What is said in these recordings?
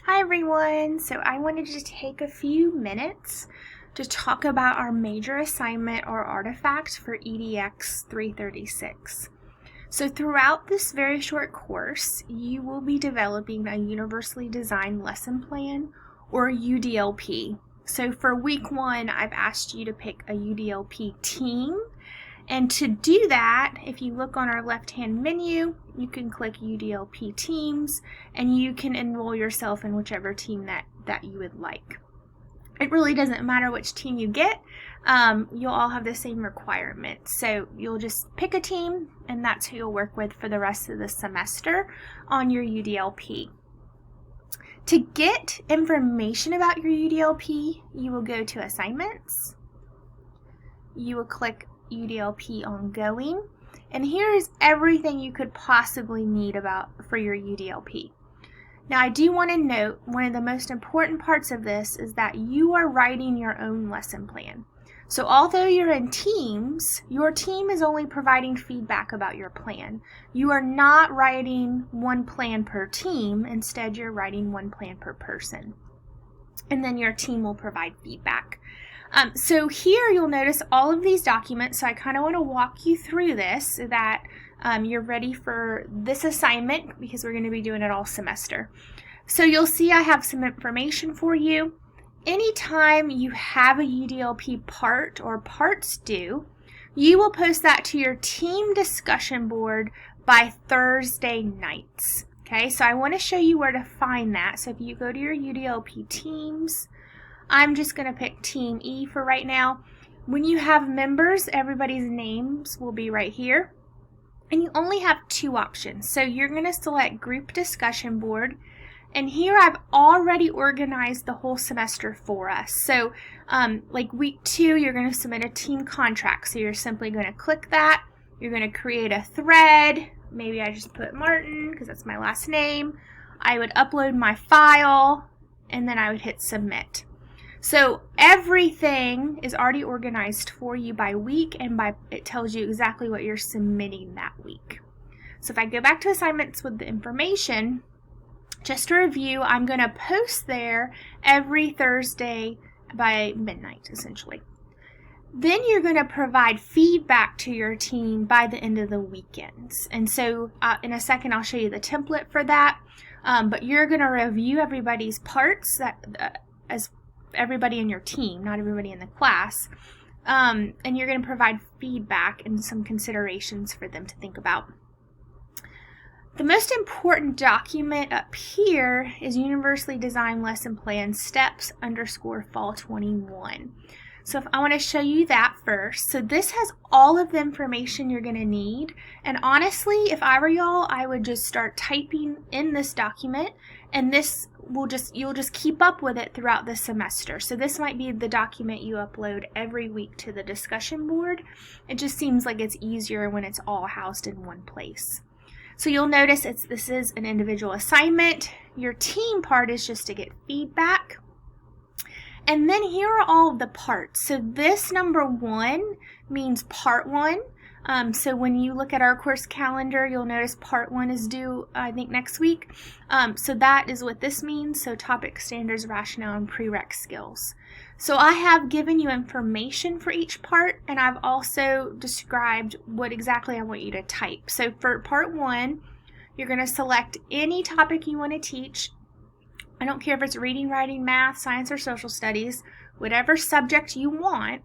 Hi everyone! So I wanted to take a few minutes to talk about our major assignment or artifact for EDX 336. So throughout this very short course, you will be developing a universally designed lesson plan or UDLP. So for week 1, I've asked you to pick a UDLP team. And to do that, if you look on our left-hand menu, you can click UDLP Teams, and you can enroll yourself in whichever team that you would like. It really doesn't matter which team you get. You'll all have the same requirements. So you'll just pick a team, and that's who you'll work with for the rest of the semester on your UDLP. To get information about your UDLP, you will go to Assignments. You will click UDLP Ongoing, and here is everything you could possibly need for your UDLP. Now I do want to note one of the most important parts of this is that you are writing your own lesson plan. So although you're in teams, your team is only providing feedback about your plan. You are not writing one plan per team, instead you're writing one plan per person. And then your team will provide feedback. So here you'll notice all of these documents, so I kind of want to walk you through this so that you're ready for this assignment because we're going to be doing it all semester. So you'll see I have some information for you. Anytime you have a UDLP part or parts due, you will post that to your team discussion board by Thursday nights. Okay, so I want to show you where to find that. So if you go to your UDLP teams, I'm just going to pick Team E for right now. When you have members, everybody's names will be right here. And you only have 2 options. So you're going to select Group Discussion Board. And here I've already organized the whole semester for us. So like week 2, you're going to submit a team contract. So you're simply going to click that. You're going to create a thread. Maybe I just put Martin because that's my last name. I would upload my file and then I would hit Submit. So everything is already organized for you by week, and it tells you exactly what you're submitting that week. So if I go back to assignments with the information, just to review, I'm going to post there every Thursday by midnight, essentially. Then you're going to provide feedback to your team by the end of the weekends. And so in a second, I'll show you the template for that. But you're going to review everybody's parts as everybody in your team, not everybody in the class, and you're going to provide feedback and some considerations for them to think about. The most important document up here is Universally Designed Lesson Plan Steps _Fall 21. So I want to show you that first. So this has all of the information you're going to need, and honestly, if I were y'all, I would just start typing in this document, and this you'll just keep up with it throughout the semester. So this might be the document you upload every week to the discussion board. It just seems like it's easier when it's all housed in one place. So you'll notice this is an individual assignment. Your team part is just to get feedback. And then here are all of the parts. So this number 1 means part 1. So when you look at our course calendar, you'll notice part 1 is due, I think, next week. So that is what this means. So topic, standards, rationale, and prereq skills. So I have given you information for each part, and I've also described what exactly I want you to type. So for part 1, you're going to select any topic you want to teach. I don't care if it's reading, writing, math, science, or social studies, whatever subject you want.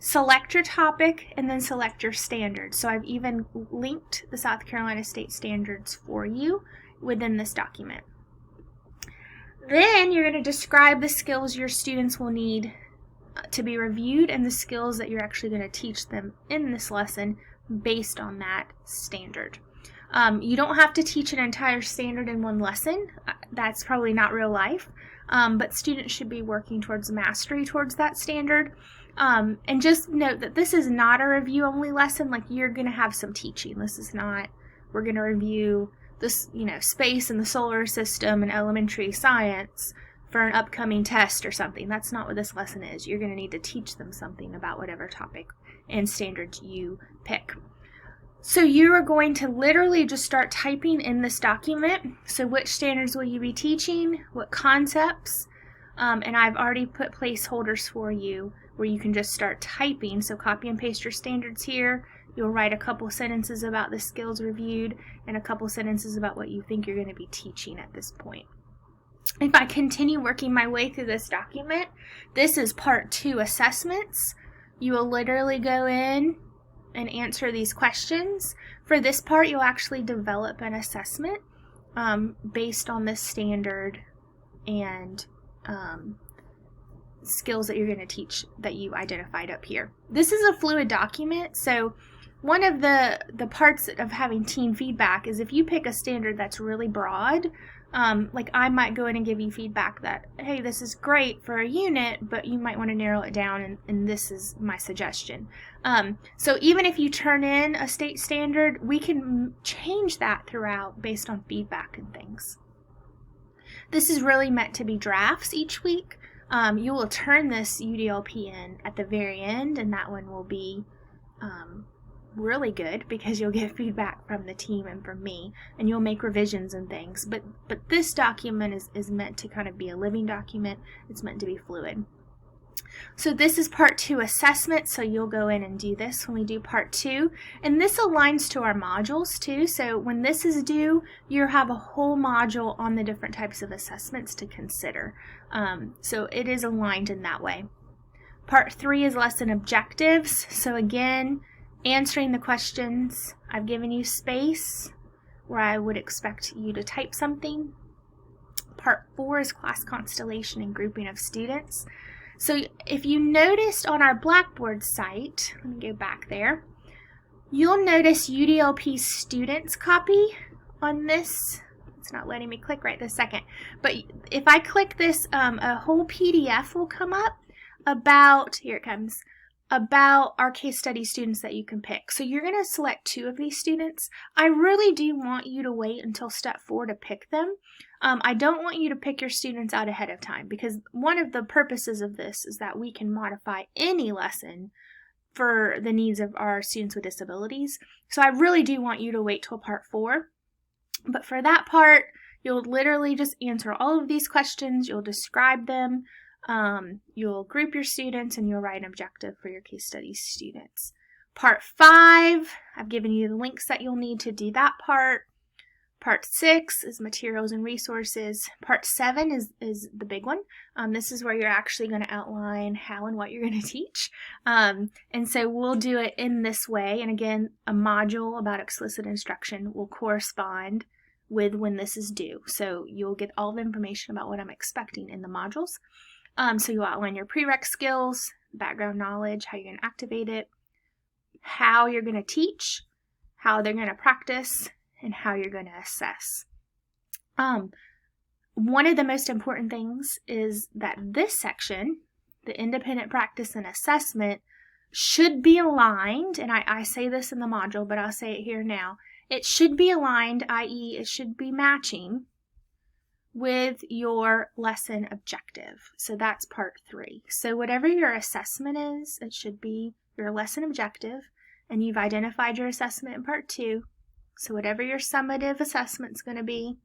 Select your topic and then select your standards. So I've even linked the South Carolina State Standards for you within this document. Then you're going to describe the skills your students will need to be reviewed and the skills that you're actually going to teach them in this lesson based on that standard. You don't have to teach an entire standard in one lesson. That's probably not real life, but students should be working towards mastery towards that standard. And just note that this is not a review-only lesson. Like, you're going to have some teaching. This is not, we're going to review this, space in the solar system and elementary science for an upcoming test or something. That's not what this lesson is. You're going to need to teach them something about whatever topic and standards you pick. So you are going to literally just start typing in this document. So which standards will you be teaching? What concepts? And I've already put placeholders for you where you can just start typing. So copy and paste your standards here. You'll write a couple sentences about the skills reviewed and a couple sentences about what you think you're going to be teaching at this point. If I continue working my way through this document, this is part 2 assessments. You will literally go in and answer these questions. For this part, you'll actually develop an assessment based on this standard and skills that you're going to teach that you identified up here. This is a fluid document, so one of the parts of having team feedback is if you pick a standard that's really broad, like I might go in and give you feedback that, hey, this is great for a unit, but you might want to narrow it down, and this is my suggestion. So even if you turn in a state standard, we can change that throughout based on feedback and things. This is really meant to be drafts each week. You will turn this UDLP in at the very end, and that one will be really good because you'll get feedback from the team and from me, and you'll make revisions and things. But this document is meant to kind of be a living document. It's meant to be fluid. So this is part 2 assessment, so you'll go in and do this when we do part 2. And this aligns to our modules too, so when this is due, you'll have a whole module on the different types of assessments to consider. So it is aligned in that way. Part 3 is lesson objectives. So again, answering the questions. I've given you space where I would expect you to type something. Part 4 is class constellation and grouping of students. So if you noticed on our Blackboard site, let me go back there, you'll notice UDLP students copy on this. It's not letting me click right this second. But if I click this, a whole PDF will come up about, here it comes, about our case study students that you can pick. So you're going to select 2 of these students. I really do want you to wait until step 4 to pick them. I don't want you to pick your students out ahead of time, because one of the purposes of this is that we can modify any lesson for the needs of our students with disabilities. So I really do want you to wait till part 4. But for that part, you'll literally just answer all of these questions. You'll describe them. You'll group your students, and you'll write an objective for your case study students. Part 5, I've given you the links that you'll need to do that part. Part 6 is materials and resources. Part 7 is the big one. This is where you're actually going to outline how and what you're going to teach. And so we'll do it in this way. And again, a module about explicit instruction will correspond with when this is due. So you'll get all the information about what I'm expecting in the modules. So you'll outline your prereq skills, background knowledge, how you're going to activate it, how you're going to teach, how they're going to practice, and how you're going to assess. One of the most important things is that this section, the independent practice and assessment, should be aligned, and I say this in the module, but I'll say it here now. It should be aligned, i.e. it should be matching with your lesson objective. So that's part 3. So whatever your assessment is, it should be your lesson objective, and you've identified your assessment in part 2. So whatever your summative assessment's going to be,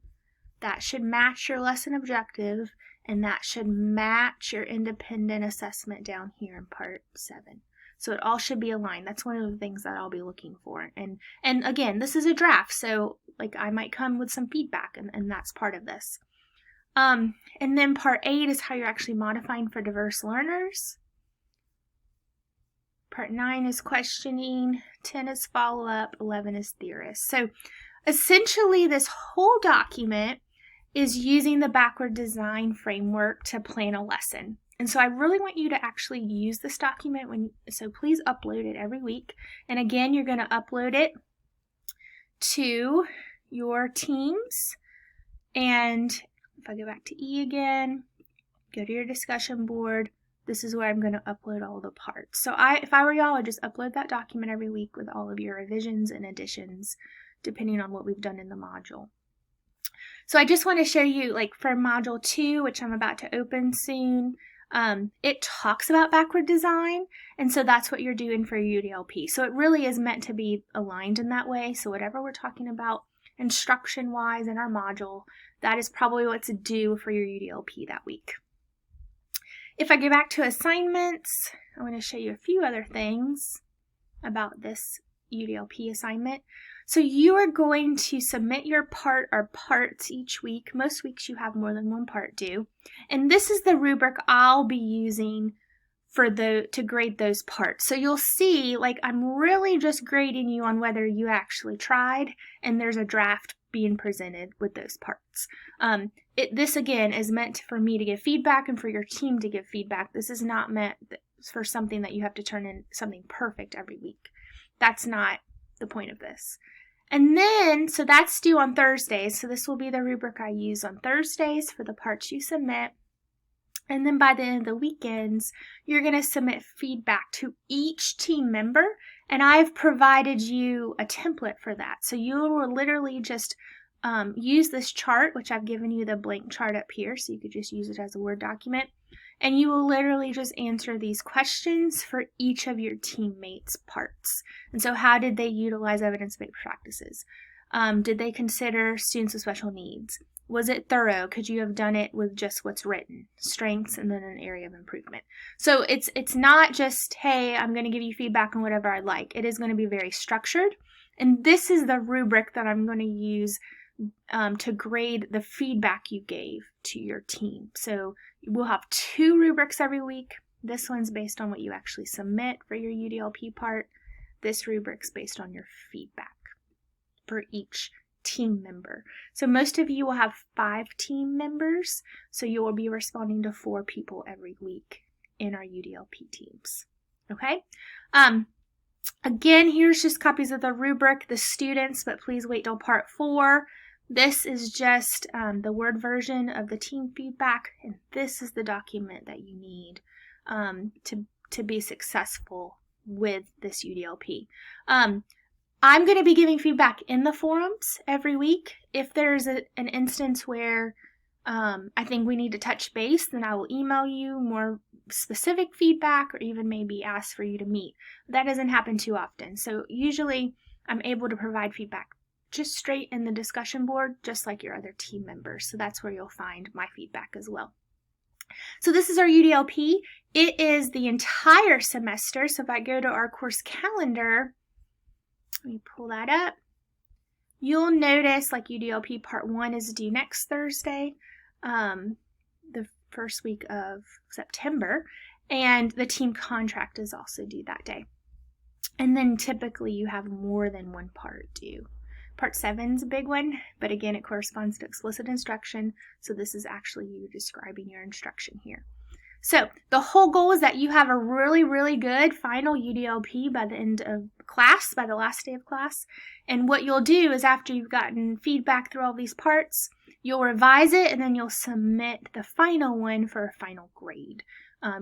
that should match your lesson objective, and that should match your independent assessment down here in part 7. So it all should be aligned. That's one of the things that I'll be looking for. And again, this is a draft, so like I might come with some feedback, and that's part of this. And then part 8 is how you're actually modifying for diverse learners. Part 9 is questioning, 10 is follow-up, 11 is theorist. So essentially this whole document is using the backward design framework to plan a lesson. And so I really want you to actually use this document, so please upload it every week. And again, you're going to upload it to your teams. And if I go back to E again, go to your discussion board, this is where I'm going to upload all the parts. So if I were y'all, I'd just upload that document every week with all of your revisions and additions, depending on what we've done in the module. So I just want to show you, like for module 2, which I'm about to open soon, It talks about backward design, and so that's what you're doing for your UDLP. So it really is meant to be aligned in that way. So whatever we're talking about instruction-wise in our module, that is probably what's due for your UDLP that week. If I go back to assignments, I want to show you a few other things about this UDLP assignment. So you are going to submit your part or parts each week. Most weeks you have more than one part due. And this is the rubric I'll be using to grade those parts. So you'll see, like, I'm really just grading you on whether you actually tried, and there's a draft being presented with those parts. This again is meant for me to give feedback and for your team to give feedback. This is not meant for something that you have to turn in something perfect every week. That's not the point of this. And then, so that's due on Thursdays. So this will be the rubric I use on Thursdays for the parts you submit. And then by the end of the weekends, you're going to submit feedback to each team member. And I've provided you a template for that. So you will literally just use this chart, which I've given you the blank chart up here. So you could just use it as a Word document. And you will literally just answer these questions for each of your teammates' parts. And so how did they utilize evidence-based practices? Did they consider students with special needs? Was it thorough? Could you have done it with just what's written? Strengths and then an area of improvement. So it's not just, hey, I'm going to give you feedback on whatever I like. It is going to be very structured. And this is the rubric that I'm going to use to grade the feedback you gave to your team. So we'll have 2 rubrics every week. This one's based on what you actually submit for your UDLP part. This rubric's based on your feedback for each team member. So most of you will have 5 team members, so you will be responding to 4 people every week in our UDLP teams. Okay? Again, here's just copies of the rubric, the students, but please wait till part 4. This is just the Word version of the team feedback, and this is the document that you need to be successful with this UDLP. I'm going to be giving feedback in the forums every week. If there's an instance where I think we need to touch base, then I will email you more specific feedback or even maybe ask for you to meet. That doesn't happen too often. So usually I'm able to provide feedback just straight in the discussion board, just like your other team members. So that's where you'll find my feedback as well. So this is our UDLP. It is the entire semester. So if I go to our course calendar, let me pull that up. You'll notice like UDLP part 1 is due next Thursday, the first week of September, and the team contract is also due that day. And then typically you have more than one part due. Part 7 is a big one, but again, it corresponds to explicit instruction, so this is actually you describing your instruction here. So the whole goal is that you have a really, really good final UDLP by the end of class, by the last day of class. And what you'll do is after you've gotten feedback through all these parts, you'll revise it and then you'll submit the final one for a final grade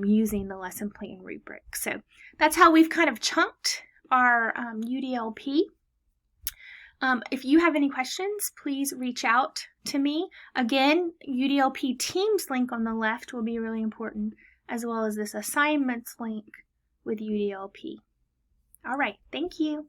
using the lesson plan rubric. So that's how we've kind of chunked our UDLP. If you have any questions, please reach out to me. Again, UDLP Teams link on the left will be really important, as well as this assignments link with UDLP. All right, thank you.